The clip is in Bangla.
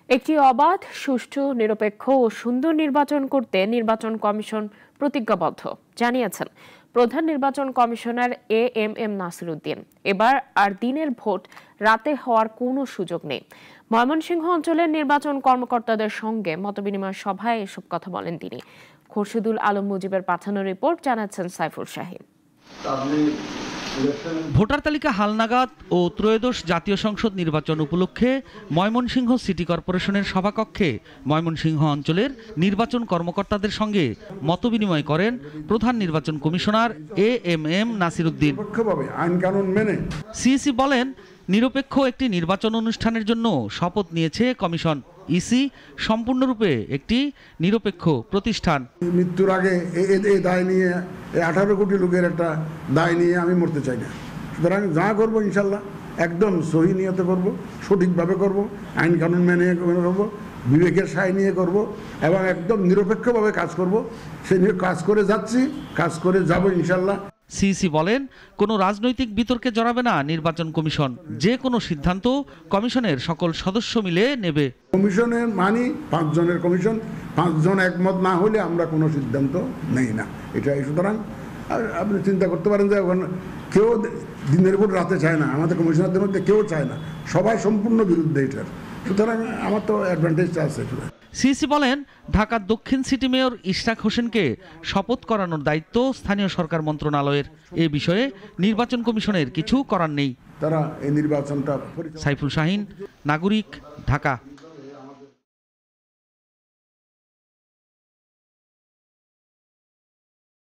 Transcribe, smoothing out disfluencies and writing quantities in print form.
একটি অবাধ, সুষ্ঠু, নিরপেক্ষ ও সুন্দর নির্বাচন করতে নির্বাচন কমিশন প্রতিজ্ঞাবদ্ধ জানিয়েছেন প্রধান নির্বাচন কমিশনার এএমএম নাসির উদ্দিন। এবার আর দিনের ভোট রাতে হওয়ার কোনো সুযোগ নেই। ময়মনসিংহ অঞ্চলের নির্বাচন কর্মকর্তাদের সঙ্গে মতবিনিময় সভায় এসব কথা বলেন তিনি। খুরশিদুল আলম মুজিবের পাঠানো রিপোর্ট জানাচ্ছেন সাইফুল শাহীন। ভোটার তালিকা হালনাগাদ ও ত্রয়োদশ জাতীয় সংসদ নির্বাচন উপলক্ষে ময়মনসিংহ সিটি কর্পোরেশনের সভাকক্ষে ময়মনসিংহ অঞ্চলের নির্বাচন কর্মকর্তাদের সঙ্গে মতবিনিময় করেন প্রধান নির্বাচন commissioner AMM Nasir Uddin. CEC বলেন, নিরপেক্ষ একটি নির্বাচন অনুষ্ঠানের জন্য শপথ নিয়েছে কমিশন। ইসি সম্পূর্ণরূপে একটি নিরপেক্ষ প্রতিষ্ঠান। মৃত্যুর আগে এই দায় নিয়ে 18 কোটি লোকের একটা দায় নিয়ে আমি মরতে চাই না। সুতরাং যা করবো ইনশাল্লাহ একদম সহি নিয়তে করব, সঠিকভাবে করব, আইন কানুন মেনে করব, বিবেকের সায় নিয়ে করব এবং একদম নিরপেক্ষভাবে কাজ করব। সে নিয়ে কাজ করে যাচ্ছি, কাজ করে যাব ইনশাল্লাহ। সিইসি বলেন, কোনো রাজনৈতিক বিতর্কে জড়াবে না নির্বাচন কমিশন। যে কোনো সিদ্ধান্ত কমিশনের সকল সদস্য মিলে নেবে। কমিশনের 5 জনের কমিশন, 5 জন একমত না হলে আমরা কোনো সিদ্ধান্ত নেই না। এটাই। সুতরাং আপনি চিন্তা করতে পারেন যে কেউ দিনের ভোট রাতে চায় না, আমাদের কমিশনারদের মধ্যে কেউ চায় না, সবাই সম্পূর্ণ বিরুদ্ধে এটার। সুতরাং আমার তো অ্যাডভান্টেজটা আছে। সিইসি বলেন, ঢাকার দক্ষিণ সিটি মেয়র ইশরাক হোসেনকে শপথ করানোর দায়িত্ব স্থানীয় সরকার মন্ত্রণালয়ের। এ বিষয়ে নির্বাচন কমিশনের কিছু করার নেই। তারা এই নির্বাচনটা। সাইফুল শাহীন, নাগরিক, ঢাকা।